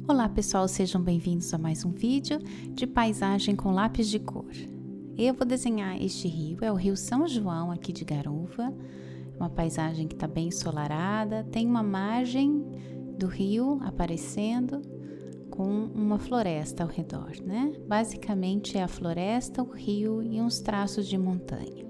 Olá pessoal, sejam bem-vindos a mais um vídeo de paisagem com lápis de cor. Eu vou desenhar este rio, é o Rio São João aqui de Garuva, uma paisagem que está bem ensolarada, tem uma margem do rio aparecendo com uma floresta ao redor, né? Basicamente é a floresta, o rio e uns traços de montanha.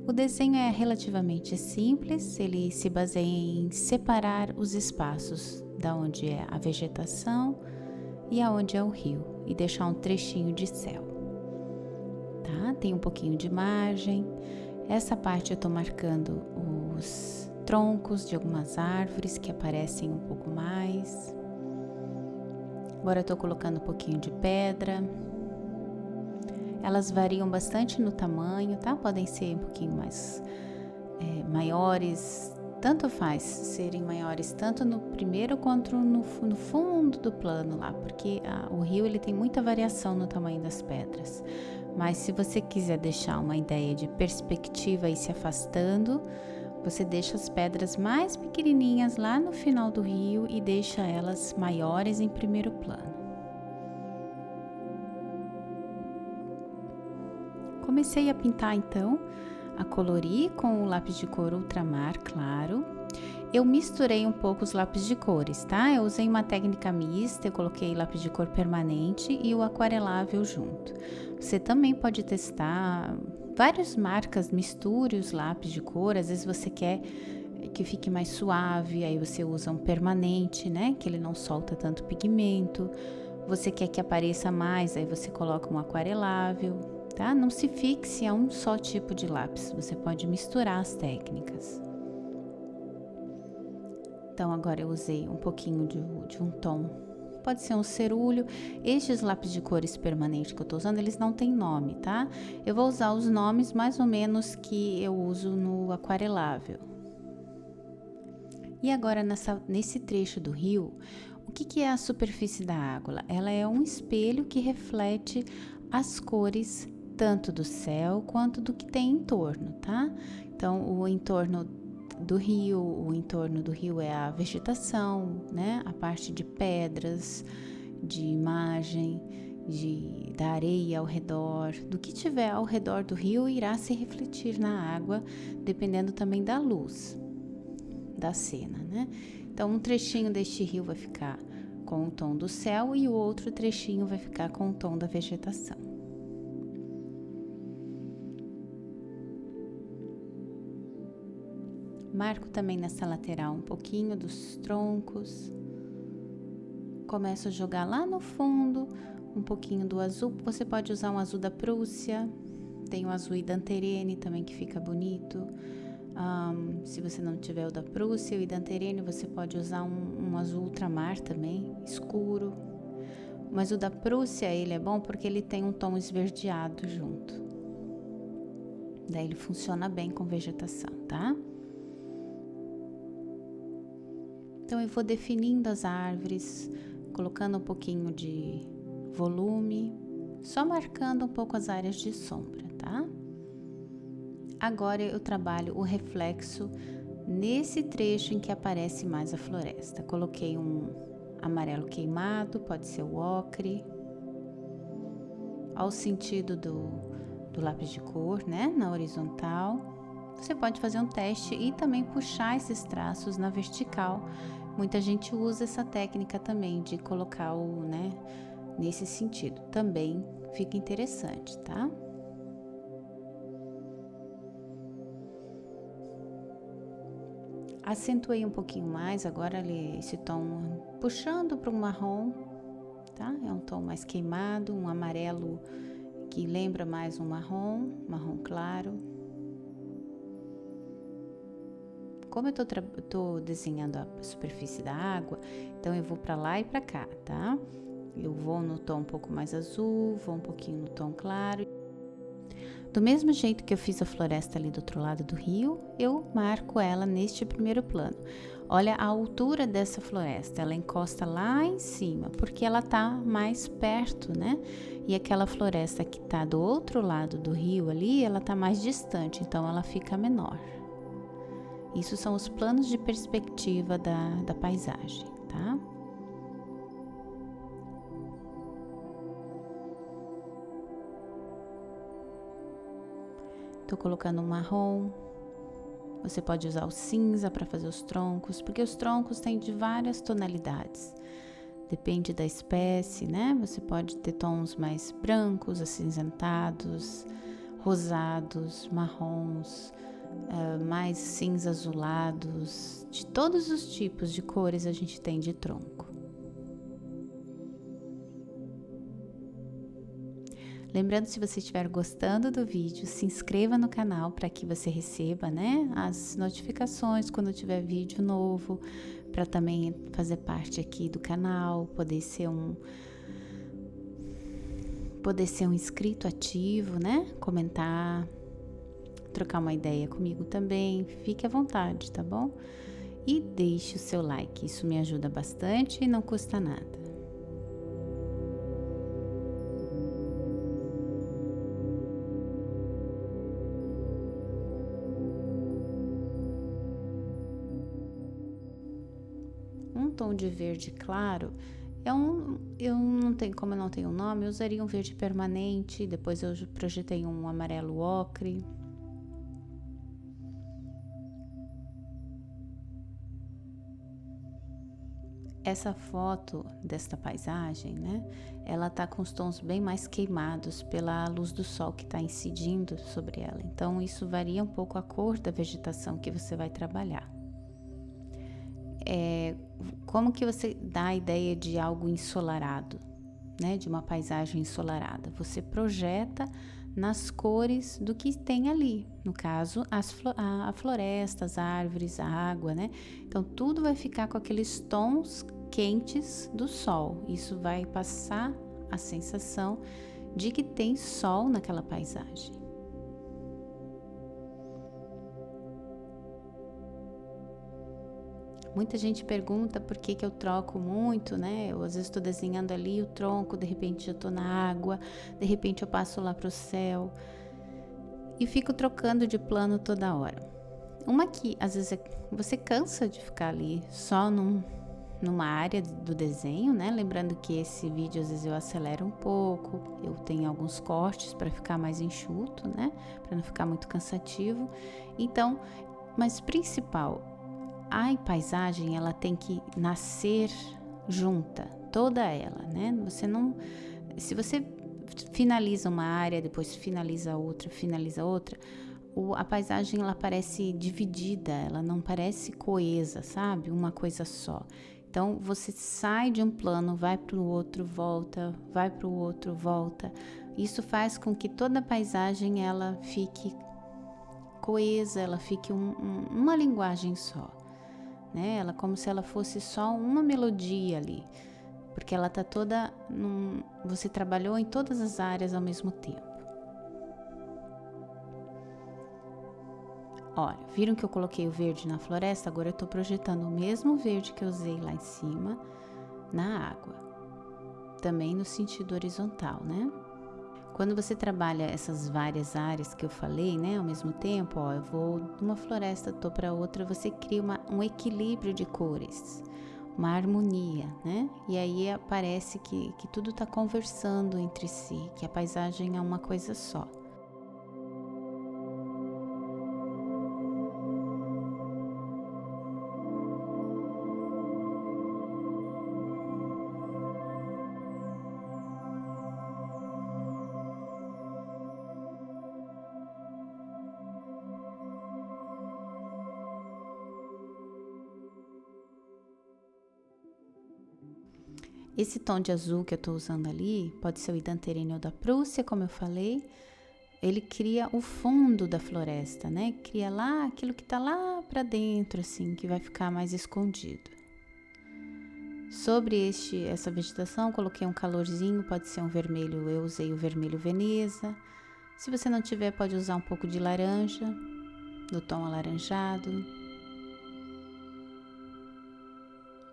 O desenho é relativamente simples, ele se baseia em separar os espaços da onde é a vegetação e aonde é o rio e deixar um trechinho de céu, tá? Tem um pouquinho de margem, essa parte eu tô marcando os troncos de algumas árvores que aparecem um pouco mais. Agora eu tô colocando um pouquinho de pedra. Elas variam bastante no tamanho, tá? Podem ser um pouquinho mais maiores, tanto faz serem maiores tanto no primeiro quanto no fundo do plano lá, porque o rio ele tem muita variação no tamanho das pedras. Mas se você quiser deixar uma ideia de perspectiva e se afastando, você deixa as pedras mais pequenininhas lá no final do rio e deixa elas maiores em primeiro plano. Comecei a pintar então, a colorir com o lápis de cor ultramar claro. Eu misturei um pouco os lápis de cores, tá? Eu usei uma técnica mista, eu coloquei lápis de cor permanente e o aquarelável junto. Você também pode testar várias marcas, misture os lápis de cor, às vezes você quer que fique mais suave, aí você usa um permanente, né? Que ele não solta tanto pigmento. Você quer que apareça mais, aí você coloca um aquarelável. Tá? Não se fixe a um só tipo de lápis, você pode misturar as técnicas. Então agora eu usei um pouquinho de um tom, pode ser um cerúleo. Estes lápis de cores permanentes que eu tô usando, eles não têm nome, tá? Eu vou usar os nomes mais ou menos que eu uso no aquarelável. E agora nesse trecho do rio, o que é a superfície da água? Ela é um espelho que reflete as cores tanto do céu quanto do que tem em torno, tá? Então, o entorno do rio é a vegetação, né? A parte de pedras, de imagem, da areia ao redor, do que tiver ao redor do rio irá se refletir na água, dependendo também da luz da cena, né? Então, um trechinho deste rio vai ficar com o tom do céu e o outro trechinho vai ficar com o tom da vegetação. Marco também nessa lateral um pouquinho dos troncos. Começo a jogar lá no fundo um pouquinho do azul. Você pode usar um azul da Prússia. Tem o azul Idanterene também que fica bonito. Se você não tiver o da Prússia, o Idanterene, você pode usar um azul ultramar também, escuro. Mas o da Prússia, ele é bom porque ele tem um tom esverdeado junto. Daí ele funciona bem com vegetação, tá? Então eu vou definindo as árvores, colocando um pouquinho de volume, só marcando um pouco as áreas de sombra, tá? Agora eu trabalho o reflexo nesse trecho em que aparece mais a floresta. Coloquei um amarelo queimado, pode ser o ocre, ao sentido do lápis de cor, né? Na horizontal. Você pode fazer um teste e também puxar esses traços na vertical. Muita gente usa essa técnica também de colocar nesse sentido. Também fica interessante, tá? Acentuei um pouquinho mais agora esse tom puxando para o marrom, tá? É um tom mais queimado, um amarelo que lembra mais um marrom claro. Como eu tô desenhando a superfície da água, então eu vou para lá e para cá, tá? Eu vou no tom um pouco mais azul, vou um pouquinho no tom claro. Do mesmo jeito que eu fiz a floresta ali do outro lado do rio, eu marco ela neste primeiro plano. Olha a altura dessa floresta, ela encosta lá em cima, porque ela tá mais perto, né? E aquela floresta que tá do outro lado do rio ali, ela tá mais distante, então ela fica menor. Isso são os planos de perspectiva da paisagem, tá? Tô colocando um marrom. Você pode usar o cinza para fazer os troncos, porque os troncos têm de várias tonalidades. Depende da espécie, né? Você pode ter tons mais brancos, acinzentados, rosados, marrons, mais cinza azulados. De todos os tipos de cores a gente tem de tronco. Lembrando, se você estiver gostando do vídeo, se inscreva no canal para que você receba, né, as notificações quando tiver vídeo novo, para também fazer parte aqui do canal, poder ser um inscrito ativo, né? Comentar, trocar uma ideia comigo também. Fique à vontade, tá bom? E deixe o seu like, isso me ajuda bastante e não custa nada. Um tom de verde claro eu não tenho, como eu não tenho nome, eu usaria um verde permanente. Depois eu projetei um amarelo ocre. Essa foto desta paisagem, né? Ela tá com os tons bem mais queimados pela luz do sol que está incidindo sobre ela. Então isso varia um pouco a cor da vegetação que você vai trabalhar. Como que você dá a ideia de algo ensolarado, né? De uma paisagem ensolarada? Você projeta nas cores do que tem ali, no caso a floresta, as árvores, a água, né? Então tudo vai ficar com aqueles tons quentes do sol. Isso vai passar a sensação de que tem sol naquela paisagem. Muita gente pergunta por que eu troco muito, né? Eu às vezes estou desenhando ali o tronco, de repente já estou na água, de repente eu passo lá para o céu e fico trocando de plano toda hora. Uma que às vezes você cansa de ficar ali só numa área do desenho, né? Lembrando que esse vídeo às vezes eu acelero um pouco, eu tenho alguns cortes para ficar mais enxuto, né? Para não ficar muito cansativo. Então, mas principal, a paisagem ela tem que nascer junta, toda ela, né? Você não, se você finaliza uma área, depois finaliza outra, a paisagem ela parece dividida, ela não parece coesa, sabe? Uma coisa só. Então você sai de um plano, vai para o outro, volta, vai para o outro, volta. Isso faz com que toda a paisagem ela fique coesa, ela fique uma linguagem só. Né? Ela como se ela fosse só uma melodia ali, porque ela tá toda você trabalhou em todas as áreas ao mesmo tempo. Olha, viram que eu coloquei o verde na floresta? Agora eu tô projetando o mesmo verde que eu usei lá em cima na água, também no sentido horizontal, né? Quando você trabalha essas várias áreas que eu falei, né, ao mesmo tempo, ó, eu vou de uma floresta, tô para outra, você cria um equilíbrio de cores, uma harmonia, né? E aí parece que tudo está conversando entre si, que a paisagem é uma coisa só. Esse tom de azul que eu estou usando ali, pode ser o Hidranterine ou da Prússia, como eu falei, ele cria o fundo da floresta, né? Cria lá aquilo que está lá para dentro, assim, que vai ficar mais escondido. Sobre essa vegetação, coloquei um calorzinho, pode ser um vermelho, eu usei o vermelho Veneza. Se você não tiver, pode usar um pouco de laranja, do tom alaranjado.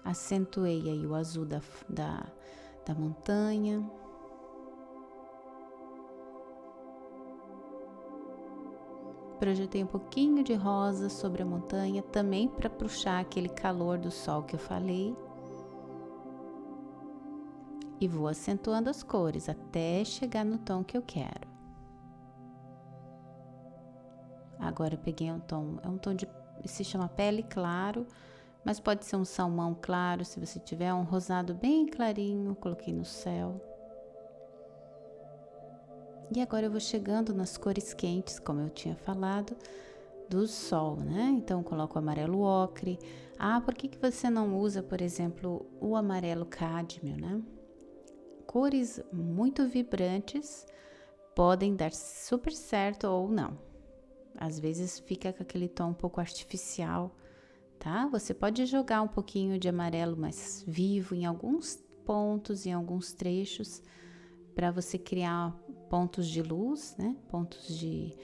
Acentuei aí o azul da montanha. projetei um pouquinho de rosa sobre a montanha, também para puxar aquele calor do sol que eu falei. E vou acentuando as cores até chegar no tom que eu quero. Agora eu peguei um tom, é um tom de, se chama pele claro, mas pode ser um salmão claro, se você tiver um rosado bem clarinho, coloquei no céu. E agora eu vou chegando nas cores quentes, como eu tinha falado, do sol, né? Então, eu coloco o amarelo ocre. Ah, por que que você não usa, por exemplo, o amarelo cádmio, né? Cores muito vibrantes podem dar super certo ou não. Às vezes fica com aquele tom um pouco artificial, tá? Você pode jogar um pouquinho de amarelo mais vivo em alguns pontos, em alguns trechos, para você criar pontos de luz, né? Pontos de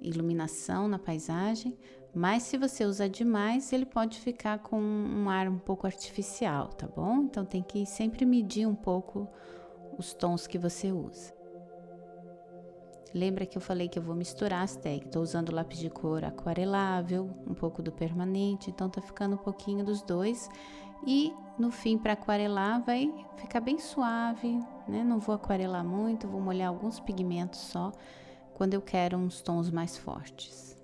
iluminação na paisagem. Mas se você usar demais, ele pode ficar com um ar um pouco artificial, tá bom? Então tem que sempre medir um pouco os tons que você usa. Lembra que eu falei que eu vou misturar as técnicas? Estou usando lápis de cor aquarelável, um pouco do permanente, então tá ficando um pouquinho dos dois. E no fim, para aquarelar, vai ficar bem suave, né? Não vou aquarelar muito, vou molhar alguns pigmentos só, quando eu quero uns tons mais fortes.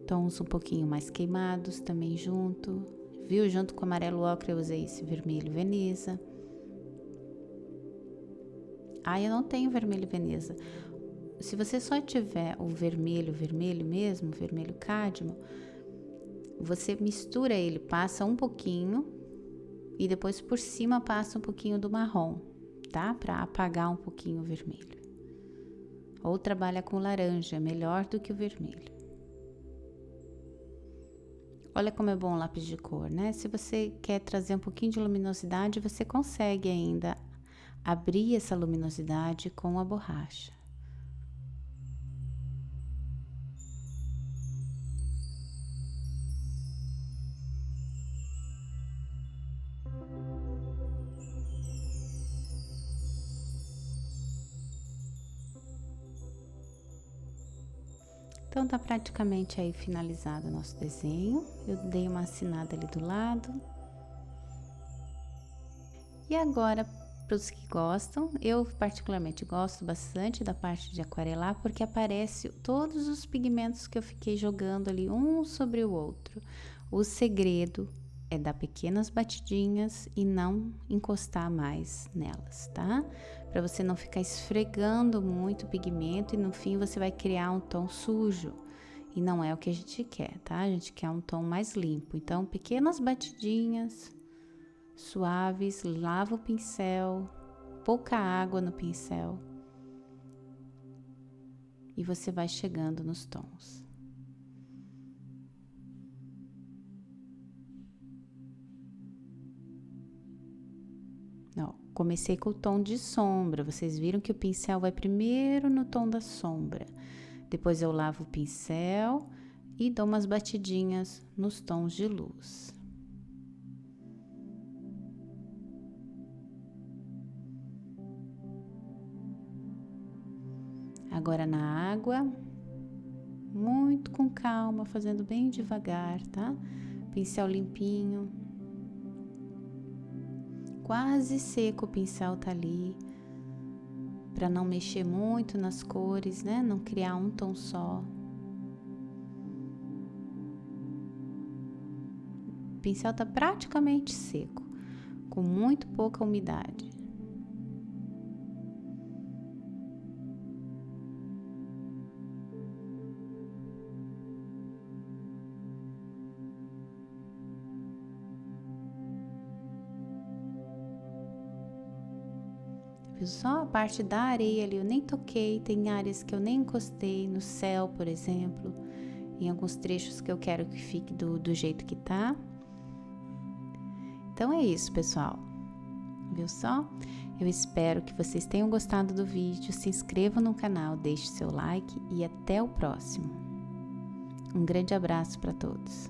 Tons um pouquinho mais queimados também junto. Viu? Junto com o amarelo ocre eu usei esse vermelho Veneza. Ah, eu não tenho vermelho Veneza. Se você só tiver o vermelho mesmo, vermelho cádmio, você mistura ele, passa um pouquinho e depois por cima passa um pouquinho do marrom, tá? Para apagar um pouquinho o vermelho. Ou trabalha com laranja, melhor do que o vermelho. Olha como é bom o lápis de cor, né? Se você quer trazer um pouquinho de luminosidade, você consegue ainda abrir essa luminosidade com a borracha. Então, tá praticamente aí finalizado o nosso desenho. Eu dei uma assinada ali do lado. E agora, para os que gostam, eu particularmente gosto bastante da parte de aquarelar, porque aparece todos os pigmentos que eu fiquei jogando ali, um sobre o outro. O segredo é dar pequenas batidinhas e não encostar mais nelas, tá? Para você não ficar esfregando muito o pigmento e no fim você vai criar um tom sujo. E não é o que a gente quer, tá? A gente quer um tom mais limpo. Então, pequenas batidinhas suaves, lava o pincel, pouca água no pincel. E você vai chegando nos tons. Ó, comecei com o tom de sombra, vocês viram que o pincel vai primeiro no tom da sombra. Depois eu lavo o pincel e dou umas batidinhas nos tons de luz. Agora na água, muito com calma, fazendo bem devagar, tá? Pincel limpinho. Quase seco o pincel tá ali, para não mexer muito nas cores, né? Não criar um tom só. O pincel tá praticamente seco, com muito pouca umidade. Viu só a parte da areia ali, eu nem toquei, tem áreas que eu nem encostei, no céu, por exemplo, em alguns trechos que eu quero que fique do jeito que tá. Então é isso, pessoal. Viu só? Eu espero que vocês tenham gostado do vídeo, se inscrevam no canal, deixe seu like e até o próximo. Um grande abraço para todos.